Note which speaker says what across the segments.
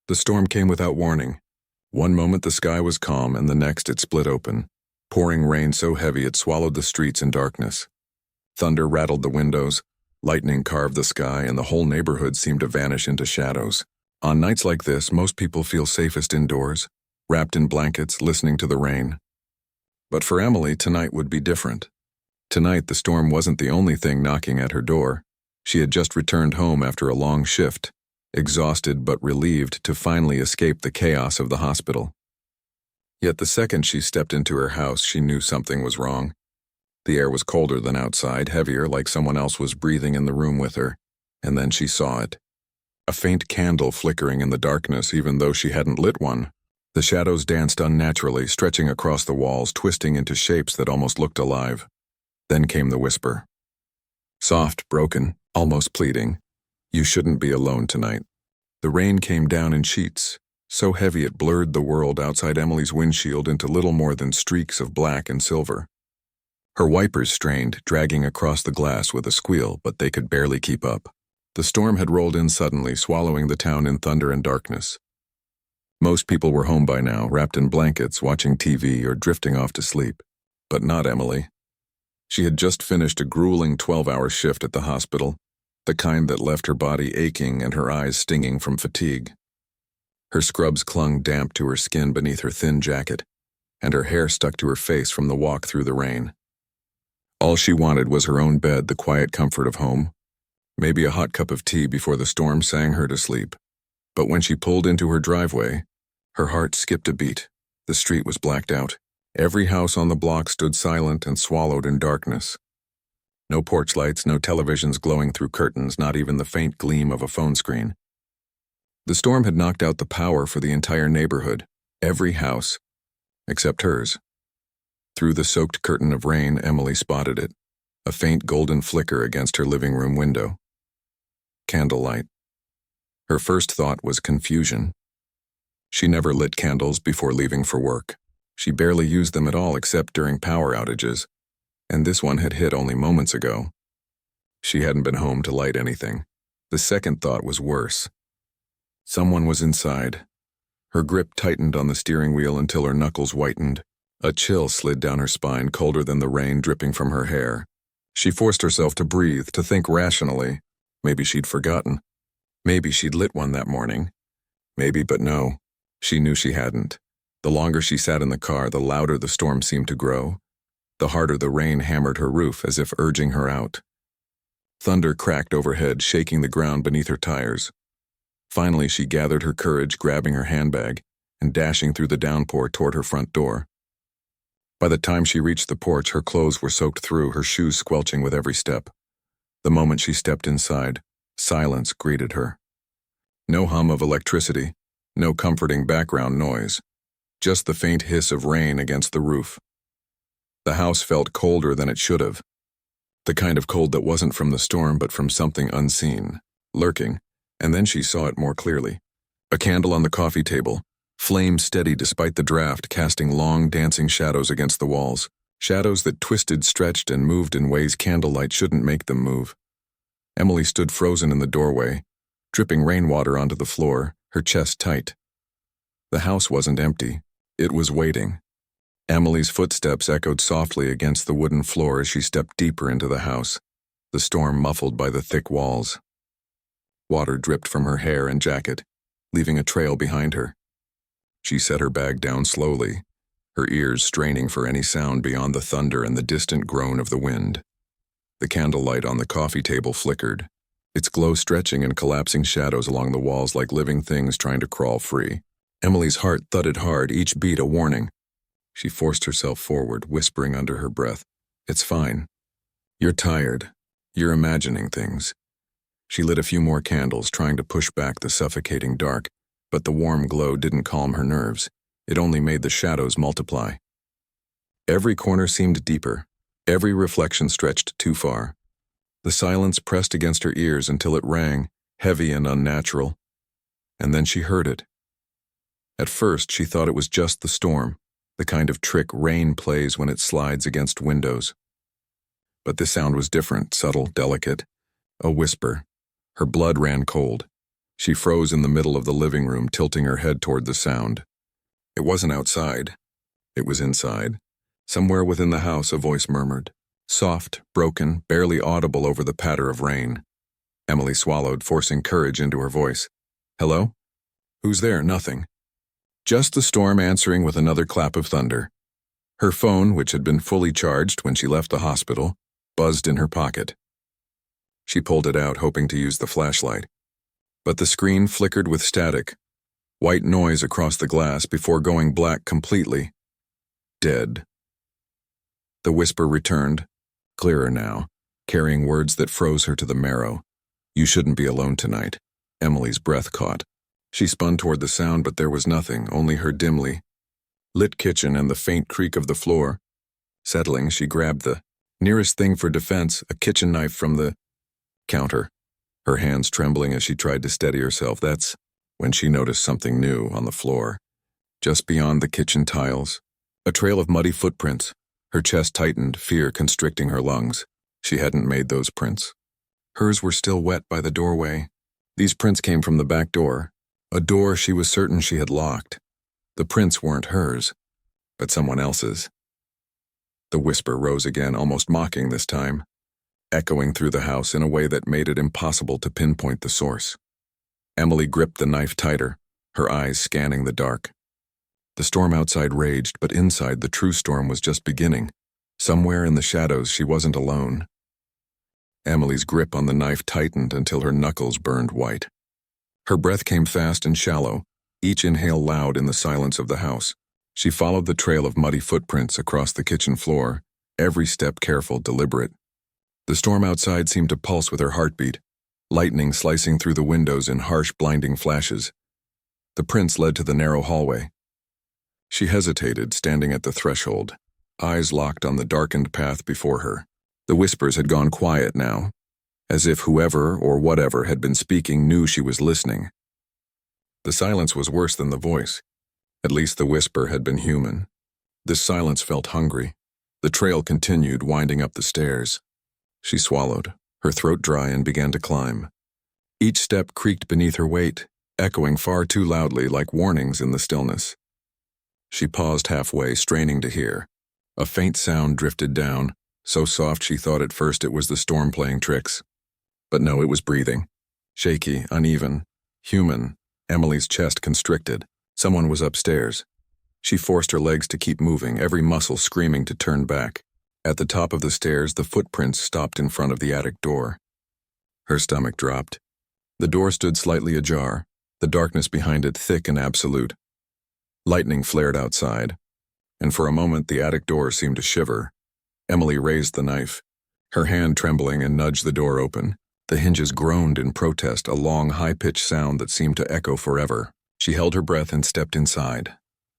Speaker 1: The storm came without warning. One moment the sky was calm, and the next it split open, pouring rain so heavy it swallowed the streets in darkness. Thunder rattled the windows, lightning carved the sky, and the whole neighborhood seemed to vanish into shadows. On nights like this, most people feel safest indoors, wrapped in blankets, listening to the rain. But for Emily, tonight would be different. Tonight, the storm wasn't the only thing knocking at her door. She had just returned home after a long shift, exhausted but relieved to finally escape the chaos of the hospital. Yet the second she stepped into her house, she knew something was wrong. The air was colder than outside, heavier, like someone else was breathing in the room with her. And then she saw it. A faint candle flickering in the darkness, even though she hadn't lit one. The shadows danced unnaturally, stretching across the walls, twisting into shapes that almost looked alive. Then came the whisper. Soft, broken, almost pleading. You shouldn't be alone tonight. The rain came down in sheets, so heavy it blurred the world outside Emily's windshield into little more than streaks of black and silver. Her wipers strained, dragging across the glass with a squeal, but they could barely keep up. The storm had rolled in suddenly, swallowing the town in thunder and darkness. Most people were home by now, wrapped in blankets, watching TV, or drifting off to sleep. But not Emily. She had just finished a grueling 12-hour shift at the hospital, the kind that left her body aching and her eyes stinging from fatigue. Her scrubs clung damp to her skin beneath her thin jacket, and her hair stuck to her face from the walk through the rain. All she wanted was her own bed, the quiet comfort of home, maybe a hot cup of tea before the storm sang her to sleep. But when she pulled into her driveway, her heart skipped a beat. The street was blacked out. Every house on the block stood silent and swallowed in darkness. No porch lights, no televisions glowing through curtains, not even the faint gleam of a phone screen. The storm had knocked out the power for the entire neighborhood, every house, except hers. Through the soaked curtain of rain, Emily spotted it, a faint golden flicker against her living room window. Candlelight. Her first thought was confusion. She never lit candles before leaving for work. She barely used them at all except during power outages, and this one had hit only moments ago. She hadn't been home to light anything. The second thought was worse. Someone was inside. Her grip tightened on the steering wheel until her knuckles whitened. A chill slid down her spine, colder than the rain dripping from her hair. She forced herself to breathe, to think rationally. Maybe she'd forgotten. Maybe she'd lit one that morning. Maybe, but no. She knew she hadn't. The longer she sat in the car, the louder the storm seemed to grow. The harder the rain hammered her roof, as if urging her out. Thunder cracked overhead, shaking the ground beneath her tires. Finally, she gathered her courage, grabbing her handbag, and dashing through the downpour toward her front door. By the time she reached the porch, her clothes were soaked through, her shoes squelching with every step. The moment she stepped inside, silence greeted her. No hum of electricity, no comforting background noise. Just the faint hiss of rain against the roof. The house felt colder than it should have. The kind of cold that wasn't from the storm but from something unseen, lurking, and then she saw it more clearly. A candle on the coffee table, flame steady despite the draft, casting long dancing shadows against the walls. Shadows that twisted, stretched, and moved in ways candlelight shouldn't make them move. Emily stood frozen in the doorway, dripping rainwater onto the floor, her chest tight. The house wasn't empty. It was waiting. Emily's footsteps echoed softly against the wooden floor as she stepped deeper into the house, the storm muffled by the thick walls. Water dripped from her hair and jacket, leaving a trail behind her. She set her bag down slowly, her ears straining for any sound beyond the thunder and the distant groan of the wind. The candlelight on the coffee table flickered, its glow stretching and collapsing shadows along the walls like living things trying to crawl free. Emily's heart thudded hard, each beat a warning. She forced herself forward, whispering under her breath, "It's fine. You're tired. You're imagining things." She lit a few more candles, trying to push back the suffocating dark, but the warm glow didn't calm her nerves. It only made the shadows multiply. Every corner seemed deeper. Every reflection stretched too far. The silence pressed against her ears until it rang, heavy and unnatural. And then she heard it. At first, she thought it was just the storm, the kind of trick rain plays when it slides against windows. But this sound was different, subtle, delicate. A whisper. Her blood ran cold. She froze in the middle of the living room, tilting her head toward the sound. It wasn't outside. It was inside. Somewhere within the house, a voice murmured. Soft, broken, barely audible over the patter of rain. Emily swallowed, forcing courage into her voice. Hello? Who's there? Nothing. Just the storm answering with another clap of thunder. Her phone, which had been fully charged when she left the hospital, buzzed in her pocket. She pulled it out, hoping to use the flashlight. But the screen flickered with static, white noise across the glass before going black completely. Dead. The whisper returned, clearer now, carrying words that froze her to the marrow. You shouldn't be alone tonight. Emily's breath caught. She spun toward the sound, but there was nothing, only her dimly lit kitchen and the faint creak of the floor. Settling, she grabbed the nearest thing for defense, a kitchen knife from the counter, her hands trembling as she tried to steady herself. That's when she noticed something new on the floor. Just beyond the kitchen tiles, a trail of muddy footprints. Her chest tightened, fear constricting her lungs. She hadn't made those prints. Hers were still wet by the doorway. These prints came from the back door, a door she was certain she had locked. The prints weren't hers, but someone else's. The whisper rose again, almost mocking this time, echoing through the house in a way that made it impossible to pinpoint the source. Emily gripped the knife tighter, her eyes scanning the dark. The storm outside raged, but inside the true storm was just beginning. Somewhere in the shadows she wasn't alone. Emily's grip on the knife tightened until her knuckles burned white. Her breath came fast and shallow, each inhale loud in the silence of the house. She followed the trail of muddy footprints across the kitchen floor, every step careful, deliberate. The storm outside seemed to pulse with her heartbeat, lightning slicing through the windows in harsh, blinding flashes. The prints led to the narrow hallway. She hesitated, standing at the threshold, eyes locked on the darkened path before her. The whispers had gone quiet now, as if whoever or whatever had been speaking knew she was listening. The silence was worse than the voice. At least the whisper had been human. This silence felt hungry. The trail continued, winding up the stairs. She swallowed, her throat dry, and began to climb. Each step creaked beneath her weight, echoing far too loudly like warnings in the stillness. She paused halfway, straining to hear. A faint sound drifted down, so soft she thought at first it was the storm playing tricks. But no, it was breathing. Shaky, uneven, human. Emily's chest constricted. Someone was upstairs. She forced her legs to keep moving, every muscle screaming to turn back. At the top of the stairs, the footprints stopped in front of the attic door. Her stomach dropped. The door stood slightly ajar, the darkness behind it thick and absolute. Lightning flared outside, and for a moment the attic door seemed to shiver. Emily raised the knife, her hand trembling, and nudged the door open. The hinges groaned in protest, a long, high-pitched sound that seemed to echo forever. She held her breath and stepped inside.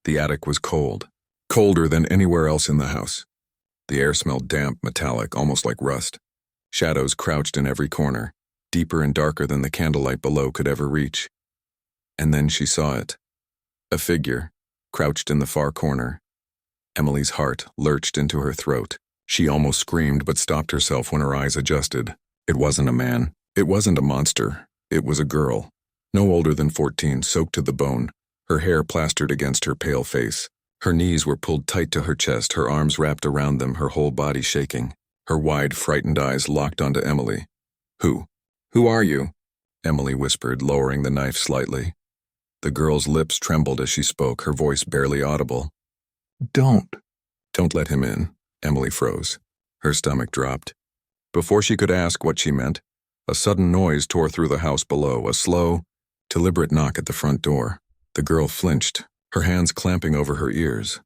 Speaker 1: The attic was cold, colder than anywhere else in the house. The air smelled damp, metallic, almost like rust. Shadows crouched in every corner, deeper and darker than the candlelight below could ever reach. And then she saw it. A figure, crouched in the far corner. Emily's heart lurched into her throat. She almost screamed, but stopped herself when her eyes adjusted. It wasn't a man. It wasn't a monster. It was a girl, no older than 14, soaked to the bone, her hair plastered against her pale face. Her knees were pulled tight to her chest, her arms wrapped around them, her whole body shaking. Her wide, frightened eyes locked onto Emily. Who are you? Emily whispered, lowering the knife slightly. The girl's lips trembled as she spoke, her voice barely audible. Don't let him in. Emily froze. Her stomach dropped. Before she could ask what she meant, a sudden noise tore through the house below, a slow, deliberate knock at the front door. The girl flinched, her hands clamping over her ears.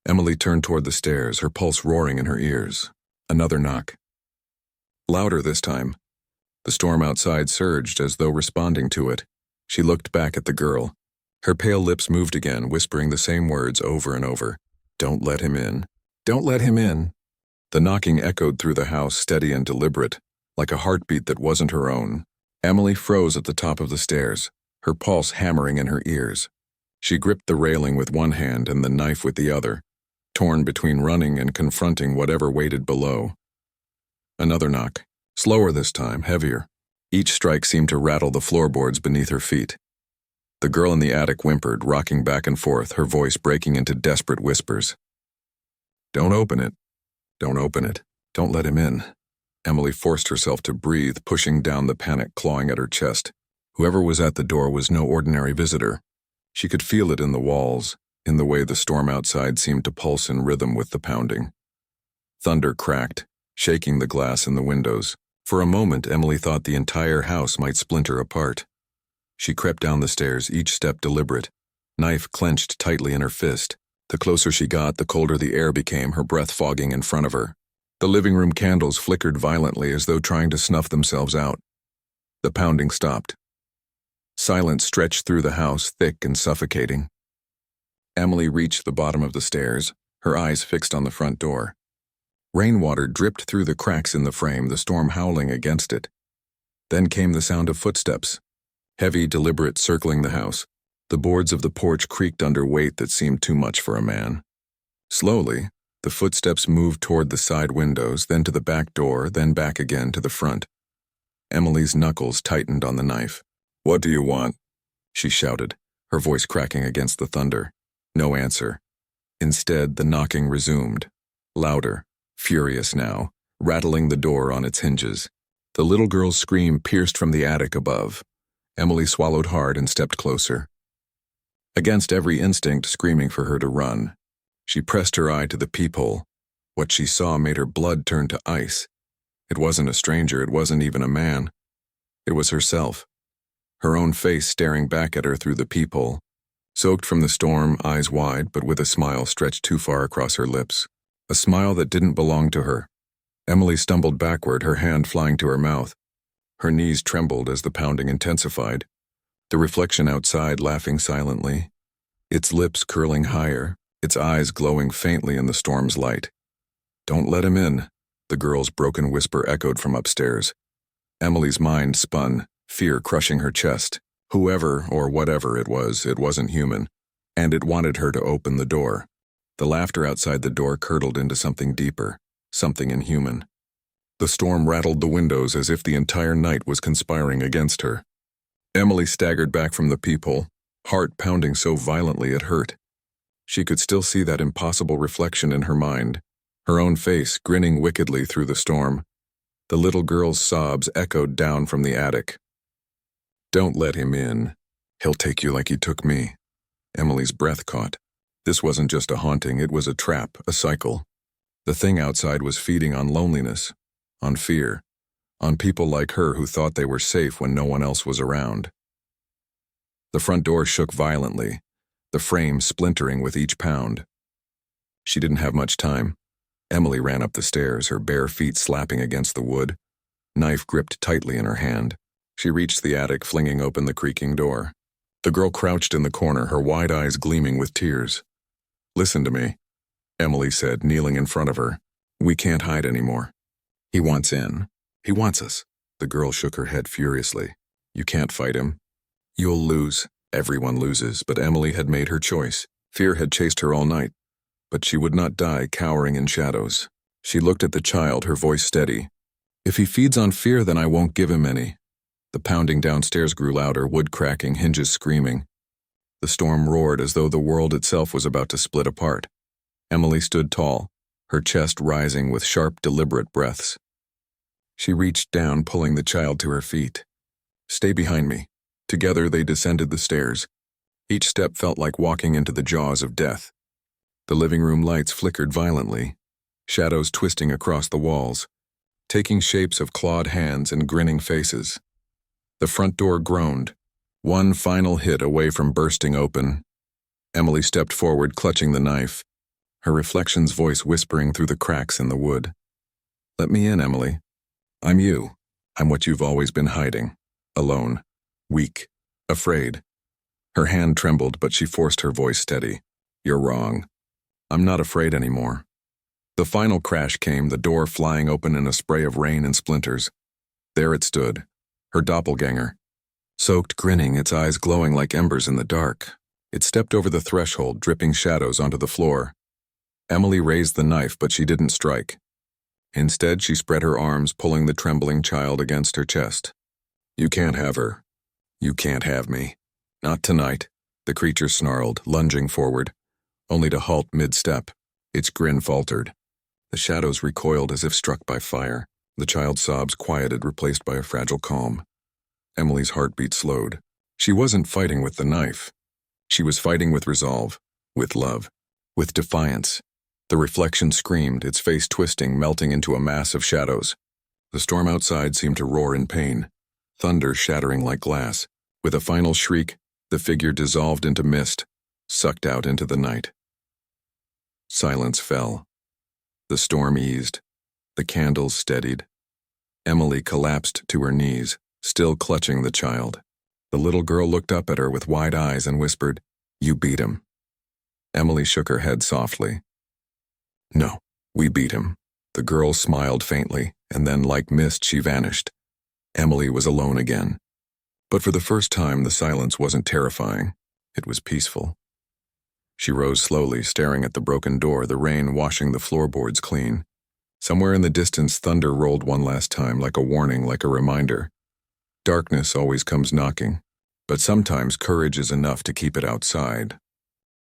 Speaker 1: Emily turned toward the stairs, her pulse roaring in her ears. Another knock. Louder this time. The storm outside surged as though responding to it. She looked back at the girl. Her pale lips moved again, whispering the same words over and over. Don't let him in. Don't let him in. The knocking echoed through the house, steady and deliberate, like a heartbeat that wasn't her own. Emily froze at the top of the stairs, her pulse hammering in her ears. She gripped the railing with one hand and the knife with the other, torn between running and confronting whatever waited below. Another knock, slower this time, heavier. Each strike seemed to rattle the floorboards beneath her feet. The girl in the attic whimpered, rocking back and forth, her voice breaking into desperate whispers. "Don't open it. Don't open it. Don't let him in." Emily forced herself to breathe, pushing down the panic clawing at her chest. Whoever was at the door was no ordinary visitor. She could feel it in the walls, in the way the storm outside seemed to pulse in rhythm with the pounding. Thunder cracked, shaking the glass in the windows. For a moment, Emily thought the entire house might splinter apart. She crept down the stairs, each step deliberate, knife clenched tightly in her fist. The closer she got, the colder the air became, her breath fogging in front of her. The living room candles flickered violently as though trying to snuff themselves out. The pounding stopped. Silence stretched through the house, thick and suffocating. Emily reached the bottom of the stairs, her eyes fixed on the front door. Rainwater dripped through the cracks in the frame, the storm howling against it. Then came the sound of footsteps, heavy, deliberate, circling the house. The boards of the porch creaked under weight that seemed too much for a man. Slowly, the footsteps moved toward the side windows, then to the back door, then back again to the front. Emily's knuckles tightened on the knife. "What do you want?" she shouted, her voice cracking against the thunder. No answer. Instead, the knocking resumed, louder, furious now, rattling the door on its hinges. The little girl's scream pierced from the attic above. Emily swallowed hard and stepped closer. Against every instinct screaming for her to run, she pressed her eye to the peephole. What she saw made her blood turn to ice. It wasn't a stranger, it wasn't even a man. It was herself. Her own face staring back at her through the peephole, soaked from the storm, eyes wide, but with a smile stretched too far across her lips. A smile that didn't belong to her. Emily stumbled backward, her hand flying to her mouth. Her knees trembled as the pounding intensified. The reflection outside laughing silently, its lips curling higher, its eyes glowing faintly in the storm's light. "Don't let him in," the girl's broken whisper echoed from upstairs. Emily's mind spun, fear crushing her chest. Whoever or whatever it wasn't human, and it wanted her to open the door. The laughter outside the door curdled into something deeper, something inhuman. The storm rattled the windows as if the entire night was conspiring against her. Emily staggered back from the peephole, heart pounding so violently it hurt. She could still see that impossible reflection in her mind, her own face grinning wickedly through the storm. The little girl's sobs echoed down from the attic. "Don't let him in. He'll take you like he took me." Emily's breath caught. This wasn't just a haunting, it was a trap, a cycle. The thing outside was feeding on loneliness, on fear, on people like her who thought they were safe when no one else was around. The front door shook violently, the frame splintering with each pound. She didn't have much time. Emily ran up the stairs, her bare feet slapping against the wood, knife gripped tightly in her hand. She reached the attic, flinging open the creaking door. The girl crouched in the corner, her wide eyes gleaming with tears. "Listen to me," Emily said, kneeling in front of her. "We can't hide anymore. He wants in. He wants us." The girl shook her head furiously. "You can't fight him. You'll lose. Everyone loses." But Emily had made her choice. Fear had chased her all night, but she would not die cowering in shadows. She looked at the child, her voice steady. "If he feeds on fear, then I won't give him any." The pounding downstairs grew louder, wood cracking, hinges screaming. The storm roared as though the world itself was about to split apart. Emily stood tall, her chest rising with sharp, deliberate breaths. She reached down, pulling the child to her feet. "Stay behind me." Together they descended the stairs. Each step felt like walking into the jaws of death. The living room lights flickered violently, shadows twisting across the walls, taking shapes of clawed hands and grinning faces. The front door groaned, one final hit away from bursting open. Emily stepped forward, clutching the knife, her reflection's voice whispering through the cracks in the wood. "Let me in, Emily. I'm you. I'm what you've always been hiding. Alone, weak, afraid." Her hand trembled, but she forced her voice steady. "You're wrong. I'm not afraid anymore." The final crash came, the door flying open in a spray of rain and splinters. There it stood, her doppelganger, soaked, grinning, its eyes glowing like embers in the dark. It stepped over the threshold, dripping shadows onto the floor. Emily raised the knife, but she didn't strike. Instead, she spread her arms, pulling the trembling child against her chest. You can't have her. You can't have me. Not tonight, the creature snarled, lunging forward, only to halt mid-step. Its grin faltered. The shadows recoiled as if struck by fire. The child's sobs quieted, replaced by a fragile calm. Emily's heartbeat slowed. She wasn't fighting with the knife. She was fighting with resolve, with love, with defiance. The reflection screamed, its face twisting, melting into a mass of shadows. The storm outside seemed to roar in pain, thunder shattering like glass. With a final shriek, the figure dissolved into mist, sucked out into the night. Silence fell. The storm eased. The candles steadied. Emily collapsed to her knees, still clutching the child. The little girl looked up at her with wide eyes and whispered, "You beat him." Emily shook her head softly. "No, we beat him." The girl smiled faintly, and then like mist she vanished. Emily was alone again. But for the first time, the silence wasn't terrifying. It was peaceful. She rose slowly, staring at the broken door, the rain washing the floorboards clean. Somewhere in the distance, thunder rolled one last time, like a warning, like a reminder. Darkness always comes knocking, but sometimes courage is enough to keep it outside.